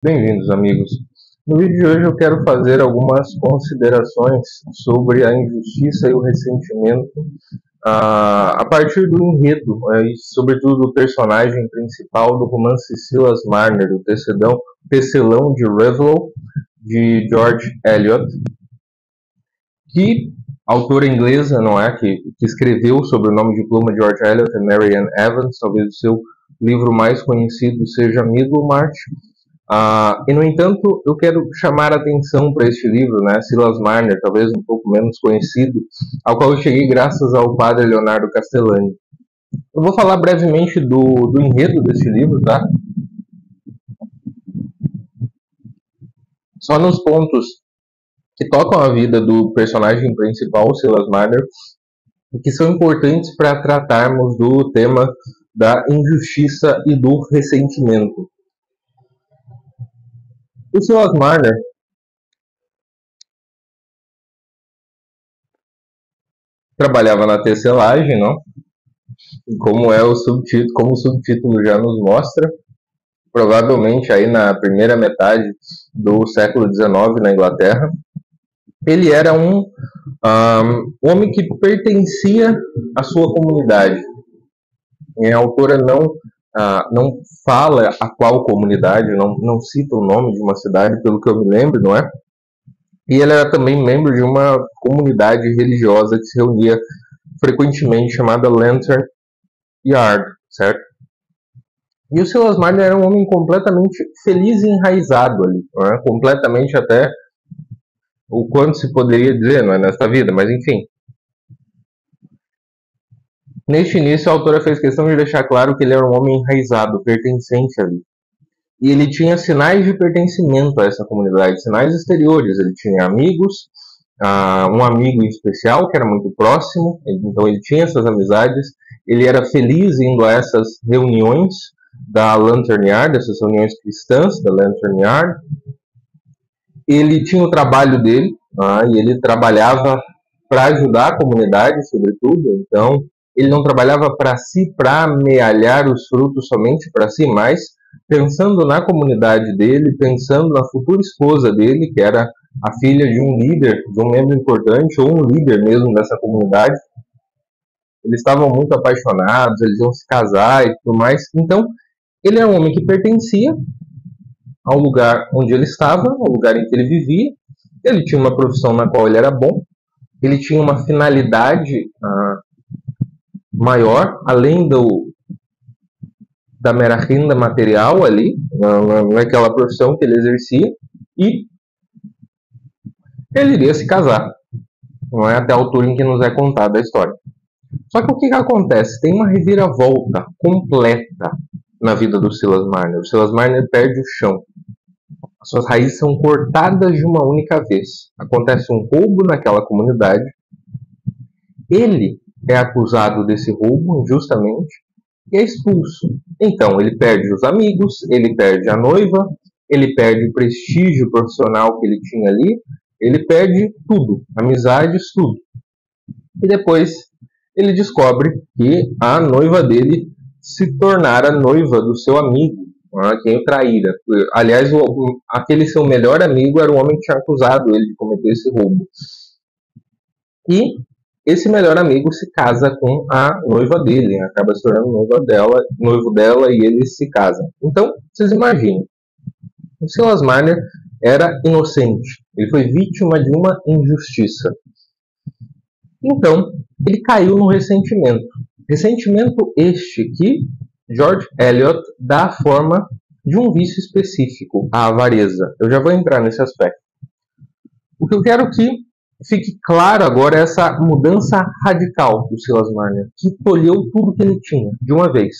Bem-vindos, amigos. No vídeo de hoje eu quero fazer algumas considerações sobre a injustiça e o ressentimento a partir do enredo, e sobretudo do personagem principal do romance Silas Marner, o Tecelão de Reveille, de George Eliot, que autora inglesa, não é, que escreveu sob o nome de pluma George Eliot, é Mary Ann Evans. Talvez o seu livro mais conhecido seja Middlemarch. E, no entanto, eu quero chamar a atenção para este livro, né, Silas Marner, talvez um pouco menos conhecido, ao qual eu cheguei graças ao padre Leonardo Castellani. Eu vou falar brevemente do enredo deste livro, tá? Só nos pontos que tocam a vida do personagem principal, Silas Marner, que são importantes para tratarmos do tema da injustiça e do ressentimento. O Silas Marner trabalhava na tecelagem, não? Como é o subtítulo, como o subtítulo já nos mostra, provavelmente aí na primeira metade do século XIX na Inglaterra. Ele era um homem que pertencia à sua comunidade. A autora não fala a qual comunidade, não cita o nome de uma cidade, pelo que eu me lembro, não é? E ele era também membro de uma comunidade religiosa que se reunia frequentemente, chamada Lantern Yard, certo? E o Silas Marner era um homem completamente feliz e enraizado ali, não é? Completamente até o quanto se poderia dizer, não é, nesta vida, mas enfim. Neste início, a autora fez questão de deixar claro que ele era um homem enraizado, pertencente ali. E ele tinha sinais de pertencimento a essa comunidade, sinais exteriores. Ele tinha amigos, um amigo em especial que era muito próximo, então ele tinha essas amizades. Ele era feliz indo a essas reuniões da Lantern Yard, essas reuniões cristãs da Lantern Yard. Ele tinha o trabalho dele, e ele trabalhava para ajudar a comunidade, sobretudo. Então, ele não trabalhava para si, para amealhar os frutos somente para si, mas pensando na comunidade dele, pensando na futura esposa dele, que era a filha de um líder, de um membro importante, ou um líder mesmo dessa comunidade. Eles estavam muito apaixonados, eles iam se casar e tudo mais. Então, ele era um homem que pertencia ao lugar onde ele estava, ao lugar em que ele vivia. Ele tinha uma profissão na qual ele era bom. Ele tinha uma finalidade maior, além da mera renda material ali, naquela profissão que ele exercia, e ele iria se casar. Não é até a altura em que nos é contada a história. Só que o que acontece? Tem uma reviravolta completa na vida do Silas Marner. O Silas Marner perde o chão. As suas raízes são cortadas de uma única vez. Acontece um roubo naquela comunidade. Ele é acusado desse roubo injustamente e é expulso. Então, ele perde os amigos, ele perde a noiva, ele perde o prestígio profissional que ele tinha ali, ele perde tudo, amizades, tudo. E depois ele descobre que a noiva dele se tornara noiva do seu amigo, quem o traíra. Aliás, aquele seu melhor amigo era o homem que tinha acusado ele de cometer esse roubo. E esse melhor amigo se casa com a noiva dele, acaba se tornando noivo dela e eles se casam. Então, vocês imaginem, o Silas Marner era inocente, ele foi vítima de uma injustiça. Então, ele caiu no ressentimento. Ressentimento este que George Eliot dá a forma de um vício específico, a avareza. Eu já vou entrar nesse aspecto. O que eu quero que fique claro agora é essa mudança radical do Silas Marner, que tolheu tudo que ele tinha, de uma vez.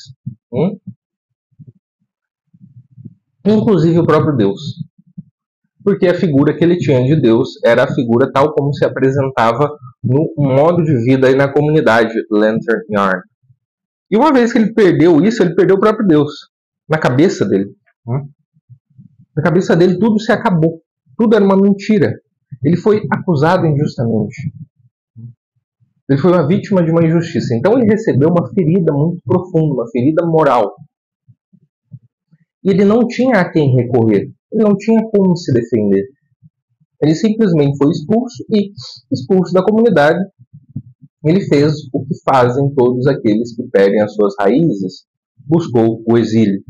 Inclusive o próprio Deus. Porque a figura que ele tinha de Deus era a figura tal como se apresentava no modo de vida aí na comunidade Lantern Yard. E uma vez que ele perdeu isso, ele perdeu o próprio Deus. Na cabeça dele. Na cabeça dele tudo se acabou. Tudo era uma mentira. Ele foi acusado injustamente. Ele foi uma vítima de uma injustiça. Então ele recebeu uma ferida muito profunda, uma ferida moral. E ele não tinha a quem recorrer. Ele não tinha como se defender. Ele simplesmente foi expulso e, expulso da comunidade, ele fez o que fazem todos aqueles que perdem as suas raízes, buscou o exílio.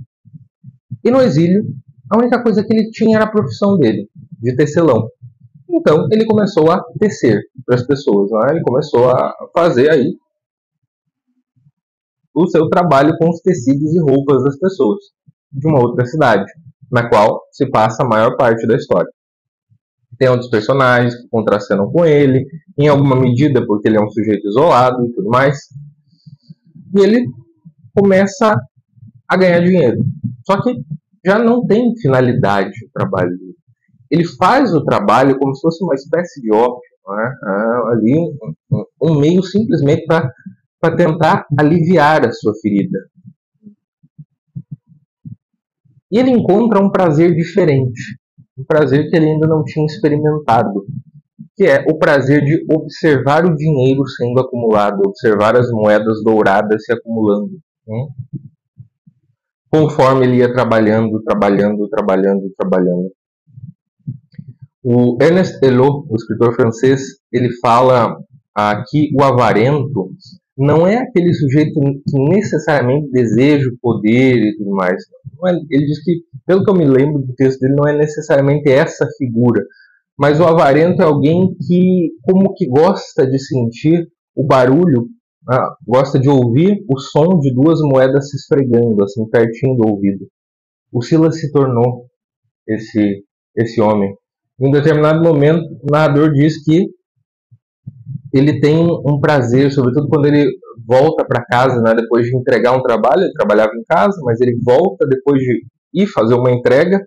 E no exílio, a única coisa que ele tinha era a profissão dele, de tecelão. Então, ele começou a tecer para as pessoas, né? Ele começou a fazer aí o seu trabalho com os tecidos e roupas das pessoas, de uma outra cidade, na qual se passa a maior parte da história. Tem outros personagens que contracenam com ele, em alguma medida porque ele é um sujeito isolado e tudo mais. E ele começa a ganhar dinheiro. Só que já não tem finalidade o trabalho dele. Ele faz o trabalho como se fosse uma espécie de ópio, né? Ali um meio simplesmente para tentar aliviar a sua ferida. E ele encontra um prazer diferente, um prazer que ele ainda não tinha experimentado, que é o prazer de observar o dinheiro sendo acumulado, observar as moedas douradas se acumulando. Conforme ele ia trabalhando. O Ernest Hello, o escritor francês, ele fala que o avarento não é aquele sujeito que necessariamente deseja o poder e tudo mais. Ele diz que, pelo que eu me lembro do texto dele, não é necessariamente essa figura, mas o avarento é alguém que, como que gosta de sentir o barulho, gosta de ouvir o som de duas moedas se esfregando, assim, pertinho do ouvido. O Silas se tornou esse homem. Em um determinado momento, o narrador diz que ele tem um prazer, sobretudo quando ele volta para casa, né, depois de entregar um trabalho. Ele trabalhava em casa, mas ele volta depois de ir fazer uma entrega,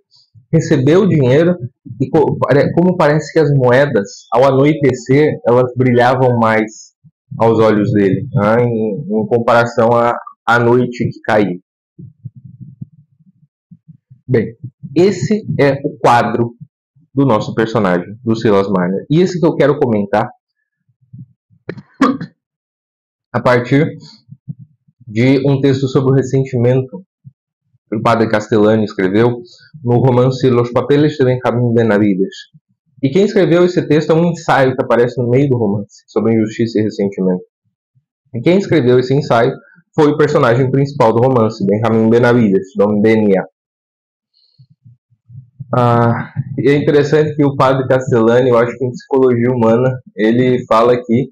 receber o dinheiro, e como parece que as moedas, ao anoitecer, elas brilhavam mais aos olhos dele, né, em comparação à noite que caiu. Bem, esse é o quadro do nosso personagem, do Silas Marner. E esse que eu quero comentar a partir de um texto sobre o ressentimento que o padre Castellani escreveu no romance Los Papeles de Benjamín Benavides. E quem escreveu esse texto é um ensaio que aparece no meio do romance, sobre injustiça e ressentimento. E quem escreveu esse ensaio foi o personagem principal do romance, Benjamín Benavides, Don Benia. E é interessante que o padre Castellani, eu acho que em Psicologia Humana, ele fala aqui,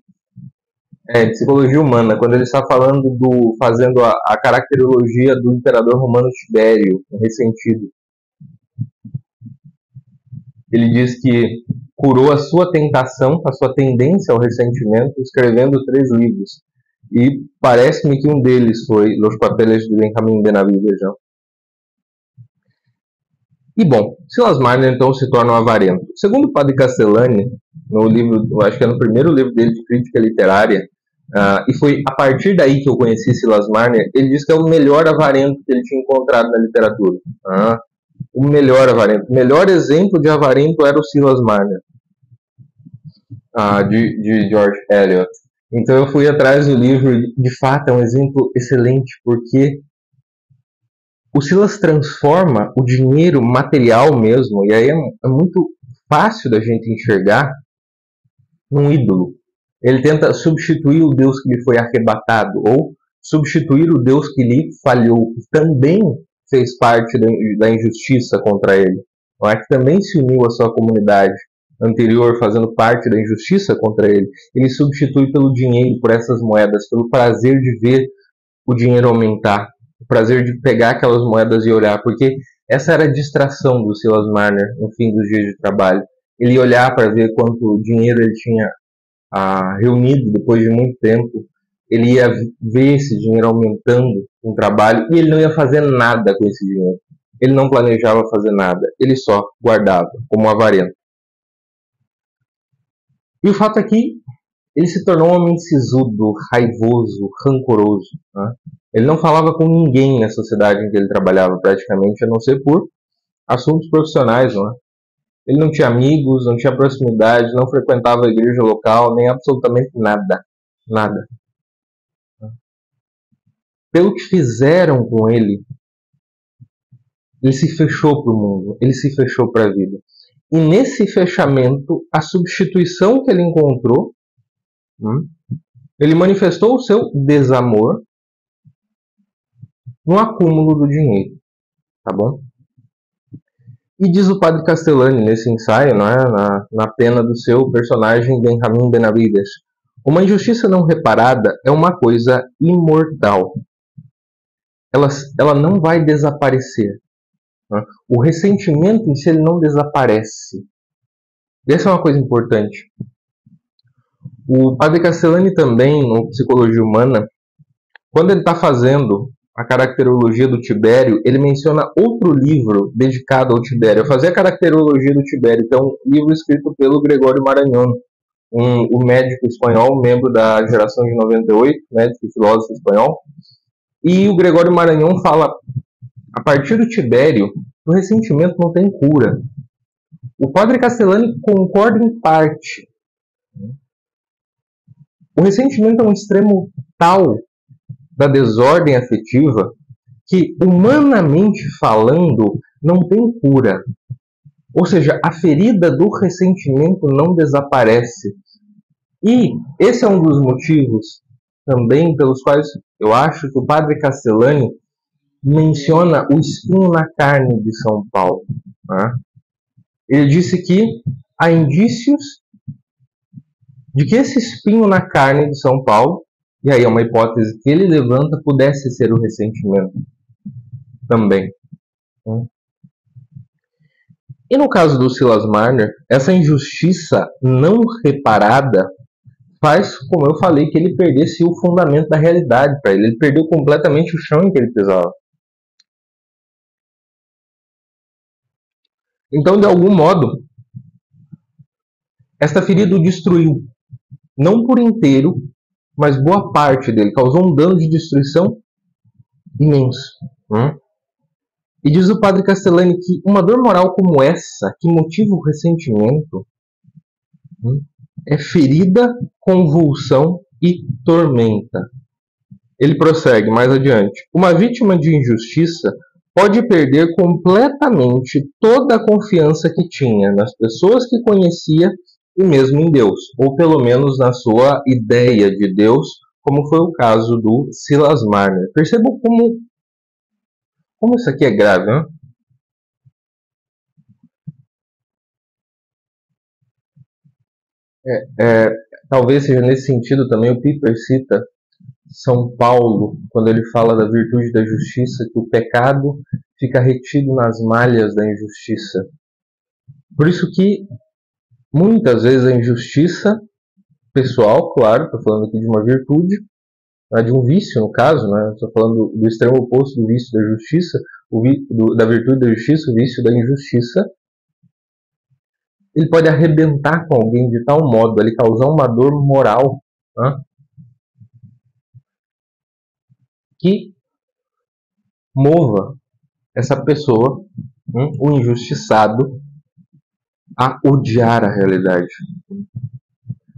Psicologia Humana, quando ele está fazendo a caracterologia do imperador romano Tibério, o ressentido. Ele diz que curou a sua tentação, a sua tendência ao ressentimento, escrevendo 3 livros. E parece-me que um deles foi Los Papeles de Benjamín Benavides. E bom, Silas Marner então se torna um avarento. Segundo o padre Castellani, no livro, acho que é no primeiro livro dele de crítica literária, e foi a partir daí que eu conheci Silas Marner, ele diz que é o melhor avarento que ele tinha encontrado na literatura. O melhor avarento. O melhor exemplo de avarento era o Silas Marner, de George Eliot. Então eu fui atrás do livro, de fato é um exemplo excelente, porque o Silas transforma o dinheiro material mesmo, e aí é muito fácil da gente enxergar, num ídolo. Ele tenta substituir o Deus que lhe foi arrebatado, ou substituir o Deus que lhe falhou, que também fez parte da injustiça contra ele, que também se uniu à sua comunidade anterior, fazendo parte da injustiça contra ele. Ele substitui pelo dinheiro, por essas moedas, pelo prazer de ver o dinheiro aumentar, o prazer de pegar aquelas moedas e olhar, porque essa era a distração do Silas Marner no fim dos dias de trabalho. Ele ia olhar para ver quanto dinheiro ele tinha reunido depois de muito tempo. Ele ia ver esse dinheiro aumentando no trabalho e ele não ia fazer nada com esse dinheiro. Ele não planejava fazer nada, ele só guardava como avarento. E o fato é que ele se tornou um homem sisudo, raivoso, rancoroso. Ele não falava com ninguém na sociedade em que ele trabalhava, praticamente, a não ser por assuntos profissionais. Ele não tinha amigos, não tinha proximidade, não frequentava a igreja local, nem absolutamente nada. Nada. Pelo que fizeram com ele, Ele se fechou para o mundo, ele se fechou para a vida. E nesse fechamento, a substituição que ele encontrou, ele manifestou o seu desamor no acúmulo do dinheiro, tá bom? E diz o padre Castellani nesse ensaio, não é? na pena do seu personagem Benjamin Benavides: uma injustiça não reparada é uma coisa imortal. Ela não vai desaparecer. Né? O ressentimento em si ele não desaparece. Essa é uma coisa importante. O padre Castellani também, no Psicologia Humana, quando ele está fazendo a caracterologia do Tibério, ele menciona outro livro dedicado ao Tibério. Eu fazia a caracterologia do Tibério, que é um livro escrito pelo Gregório Marañón, um médico espanhol, membro da geração de 98, médico e filósofo espanhol. E o Gregório Marañón fala, a partir do Tibério, o ressentimento não tem cura. O padre Castellani concorda em parte. O ressentimento é um extremo tal da desordem afetiva que, humanamente falando, não tem cura. Ou seja, a ferida do ressentimento não desaparece. E esse é um dos motivos também pelos quais eu acho que o padre Castellani menciona o espinho na carne de São Paulo. Né? Ele disse que há indícios de que esse espinho na carne de São Paulo, e aí é uma hipótese que ele levanta, pudesse ser o ressentimento também. E no caso do Silas Marner, essa injustiça não reparada faz, como eu falei, que ele perdesse o fundamento da realidade para ele. Ele perdeu completamente o chão em que ele pisava. Então, de algum modo, esta ferida o destruiu. Não por inteiro, mas boa parte dele. Causou um dano de destruição imenso. E diz o padre Castellani que uma dor moral como essa, que motiva o ressentimento, é ferida, convulsão e tormenta. Ele prossegue mais adiante. Uma vítima de injustiça pode perder completamente toda a confiança que tinha nas pessoas que conhecia e mesmo em Deus, ou pelo menos na sua ideia de Deus, como foi o caso do Silas Marner. Percebam como isso aqui é grave, né? Talvez seja nesse sentido também o Piper cita São Paulo, quando ele fala da virtude da justiça, que o pecado fica retido nas malhas da injustiça. Por isso que muitas vezes a injustiça pessoal, claro, estou falando aqui de uma virtude, de um vício no caso, né? Estou falando do extremo oposto do vício da justiça, da virtude da justiça, o vício da injustiça. Ele pode arrebentar com alguém de tal modo, ele causar uma dor moral, né? Que mova essa pessoa, o injustiçado, a odiar a realidade,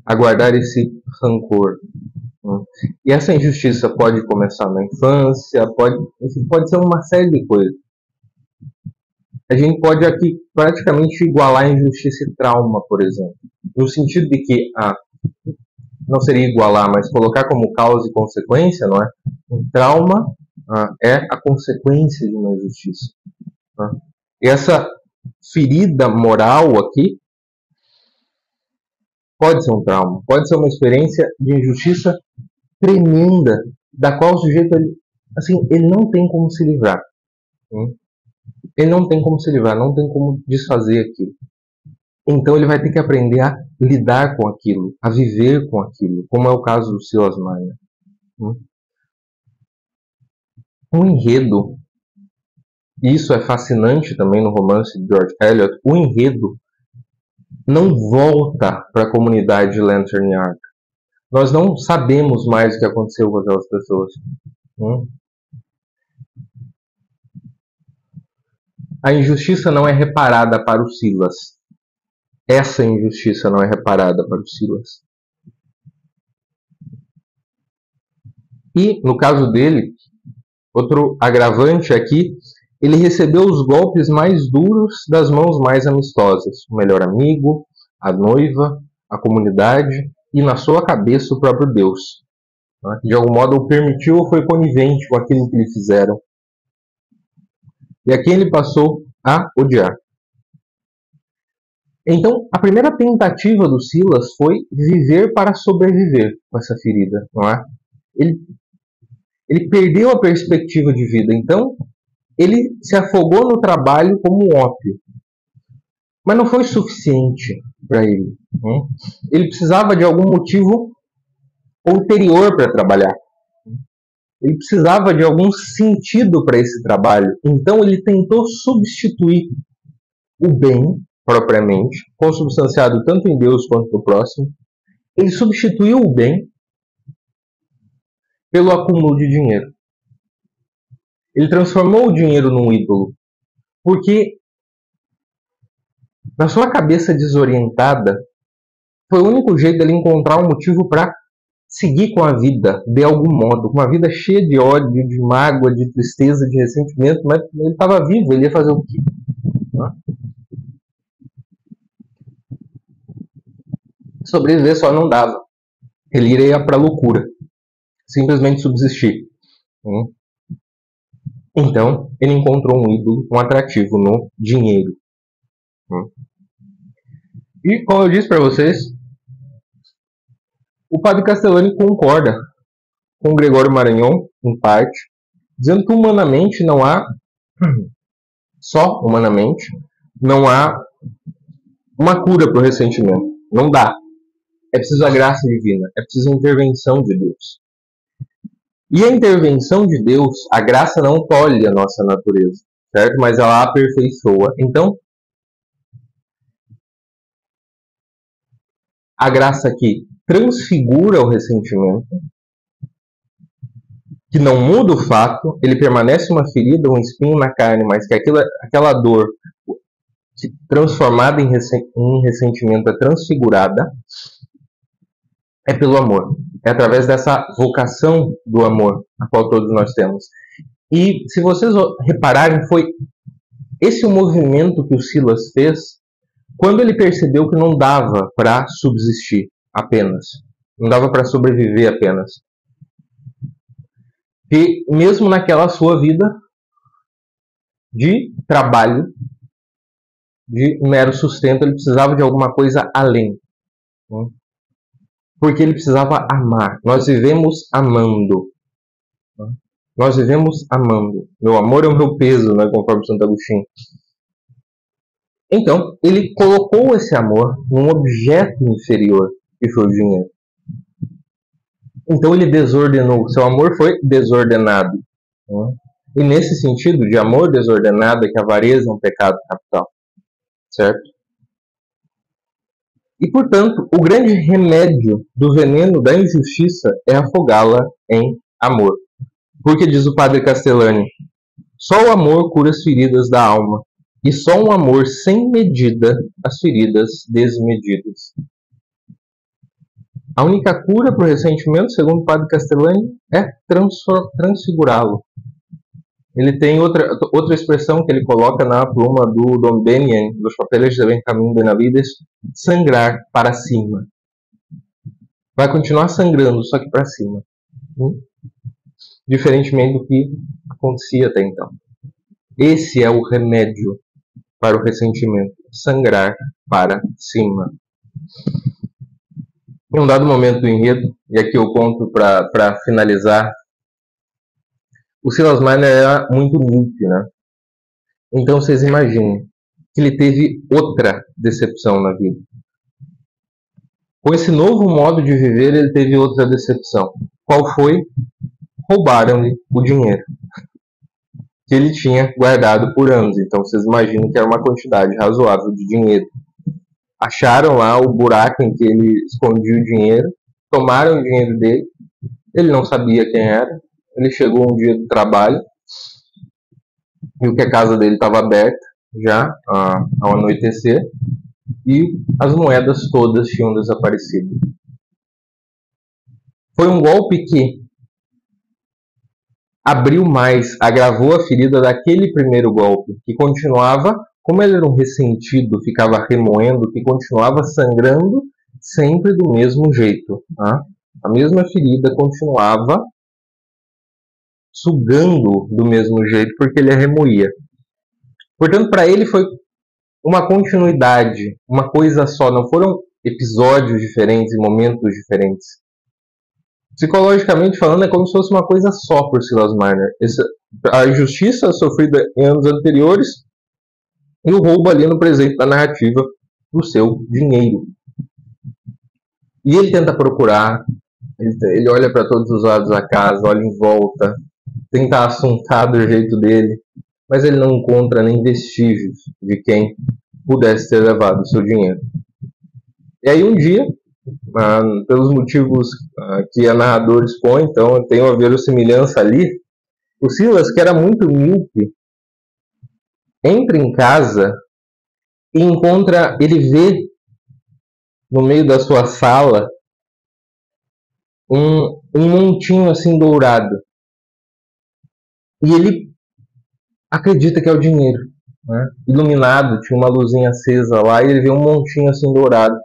a guardar esse rancor. E essa injustiça pode começar na infância, pode ser uma série de coisas. A gente pode aqui praticamente igualar a injustiça e trauma, por exemplo. No sentido de que, não seria igualar, mas colocar como causa e consequência, não é? Um trauma é a consequência de uma injustiça. E essa ferida moral aqui pode ser um trauma, pode ser uma experiência de injustiça tremenda, da qual o sujeito, ele não tem como se livrar. Ele não tem como se livrar, não tem como desfazer aquilo. Então ele vai ter que aprender a lidar com aquilo, a viver com aquilo, como é o caso do Silas Marner. O enredo, e isso é fascinante também no romance de George Eliot, o enredo não volta para a comunidade de Lantern Yard. Nós não sabemos mais o que aconteceu com aquelas pessoas. A injustiça não é reparada para o Silas. Essa injustiça não é reparada para o Silas. E, no caso dele, outro agravante aqui, ele recebeu os golpes mais duros das mãos mais amistosas, o melhor amigo, a noiva, a comunidade e na sua cabeça o próprio Deus. De algum modo o permitiu ou foi conivente com aquilo que lhe fizeram. E a quem ele passou a odiar. Então, a primeira tentativa do Silas foi viver para sobreviver com essa ferida, não é? Ele perdeu a perspectiva de vida, então ele se afogou no trabalho como um ópio. Mas não foi suficiente para ele. Ele precisava de algum motivo ulterior para trabalhar. Ele precisava de algum sentido para esse trabalho. Então ele tentou substituir o bem, propriamente, consubstanciado tanto em Deus quanto no próximo. Ele substituiu o bem pelo acúmulo de dinheiro. Ele transformou o dinheiro num ídolo. Porque na sua cabeça desorientada, foi o único jeito dele encontrar um motivo para seguir com a vida, de algum modo. Uma vida cheia de ódio, de mágoa, de tristeza, de ressentimento, mas ele estava vivo, ele ia fazer o quê? Sobreviver só não dava. Ele iria para a loucura. Simplesmente subsistir. Então, ele encontrou um ídolo, um atrativo no dinheiro. E, como eu disse para vocês, o padre Castellani concorda com Gregório Maranhão, em parte, dizendo que humanamente não há, só humanamente, não há uma cura para o ressentimento. Não dá. É preciso a graça divina, é preciso a intervenção de Deus. E a intervenção de Deus, a graça não tolhe a nossa natureza, certo? Mas ela a aperfeiçoa. Então, a graça que transfigura o ressentimento, que não muda o fato, ele permanece uma ferida, um espinho na carne, mas que aquela dor que transformada em ressentimento é transfigurada, é pelo amor. É através dessa vocação do amor, a qual todos nós temos. E se vocês repararem, foi esse o movimento que o Silas fez quando ele percebeu que não dava para subsistir apenas. Não dava para sobreviver apenas. E mesmo naquela sua vida de trabalho, de mero sustento, ele precisava de alguma coisa além. Porque ele precisava amar. Nós vivemos amando. Nós vivemos amando. Meu amor é o meu peso, né, conforme Santo Agostinho. Então, ele colocou esse amor num objeto inferior, que foi o dinheiro. Então ele desordenou. Seu amor foi desordenado. E nesse sentido, de amor desordenado, é que a avareza é um pecado capital. Certo? E, portanto, o grande remédio do veneno da injustiça é afogá-la em amor. Porque diz o padre Castellani, só o amor cura as feridas da alma, e só um amor sem medida as feridas desmedidas. A única cura para o ressentimento, segundo o padre Castellani, é transfigurá-lo. Ele tem outra expressão que ele coloca na pluma do Dom Benien, dos Papeles de Benjamín Benavides, sangrar para cima. Vai continuar sangrando, só que para cima. Diferentemente do que acontecia até então. Esse é o remédio para o ressentimento, sangrar para cima. Em um dado momento do enredo, e aqui eu conto para finalizar, o Silas Marner era muito míope, né? Então vocês imaginem que ele teve outra decepção na vida. Com esse novo modo de viver, ele teve outra decepção. Qual foi? Roubaram-lhe o dinheiro que ele tinha guardado por anos. Então vocês imaginam que era uma quantidade razoável de dinheiro. Acharam lá o buraco em que ele escondia o dinheiro, tomaram o dinheiro dele, ele não sabia quem era. Ele chegou um dia do trabalho, viu que a casa dele estava aberta já ao anoitecer e as moedas todas tinham desaparecido. Foi um golpe que abriu mais, agravou a ferida daquele primeiro golpe, que continuava, como ele era um ressentido, ficava remoendo, que continuava sangrando sempre do mesmo jeito. Tá? A mesma ferida continuava sugando do mesmo jeito, porque ele a remoía. Portanto, para ele foi uma continuidade, uma coisa só, não foram episódios diferentes e momentos diferentes. Psicologicamente falando, é como se fosse uma coisa só por Silas Marner. A injustiça sofrida em anos anteriores e o roubo ali no presente da narrativa do seu dinheiro. E ele tenta procurar, ele olha para todos os lados da casa, olha em volta, tenta assuntar do jeito dele, mas ele não encontra nem vestígios de quem pudesse ter levado o seu dinheiro. E aí um dia, pelos motivos que a narradora expõe, então tem uma verossimilhança ali, o Silas, que era muito míope, entra em casa e encontra, ele vê no meio da sua sala um montinho assim dourado. E ele acredita que é o dinheiro, né? Iluminado, tinha uma luzinha acesa lá e ele vê um montinho assim dourado.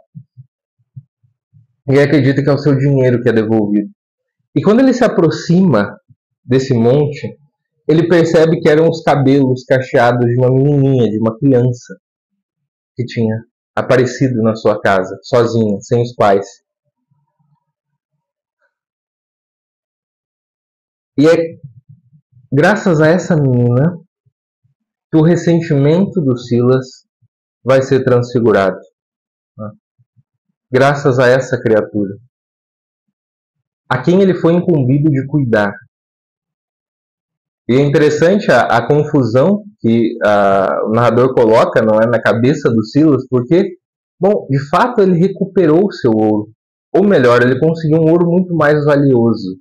E ele acredita que é o seu dinheiro que é devolvido. E quando ele se aproxima desse monte, ele percebe que eram os cabelos cacheados de uma menininha, de uma criança, que tinha aparecido na sua casa, sozinha, sem os pais. E é graças a essa menina que o ressentimento do Silas vai ser transfigurado. Graças a essa criatura, a quem ele foi incumbido de cuidar. E é interessante a confusão que o narrador coloca, não é, na cabeça do Silas, porque, bom, de fato ele recuperou o seu ouro. Ou melhor, ele conseguiu um ouro muito mais valioso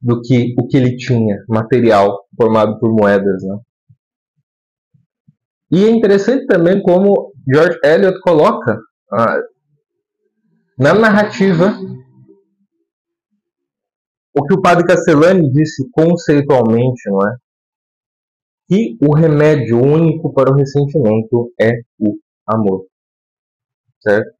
do que o que ele tinha, material, formado por moedas. Né? E é interessante também como George Eliot coloca na narrativa o que o padre Castellani disse conceitualmente, não é? Que o remédio único para o ressentimento é o amor. Certo?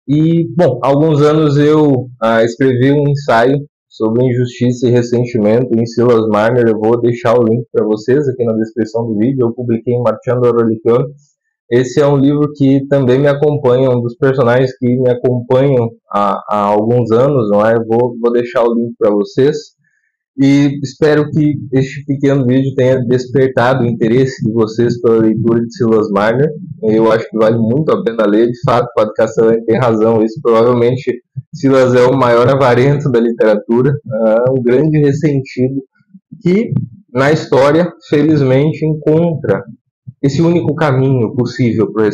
E, bom, há alguns anos eu escrevi um ensaio sobre injustiça e ressentimento em Silas Marner. Eu vou deixar o link para vocês aqui na descrição do vídeo. Eu publiquei em Marchando Aureliano. Esse é um livro que também me acompanha, um dos personagens que me acompanham há alguns anos, não é? Eu vou deixar o link para vocês. E espero que este pequeno vídeo tenha despertado o interesse de vocês pela leitura de Silas Marner. Eu acho que vale muito a pena ler. De fato, o Padre Castellani tem razão. Isso provavelmente Silas é o maior avarento da literatura, um grande ressentido que na história, felizmente, encontra esse único caminho possível para o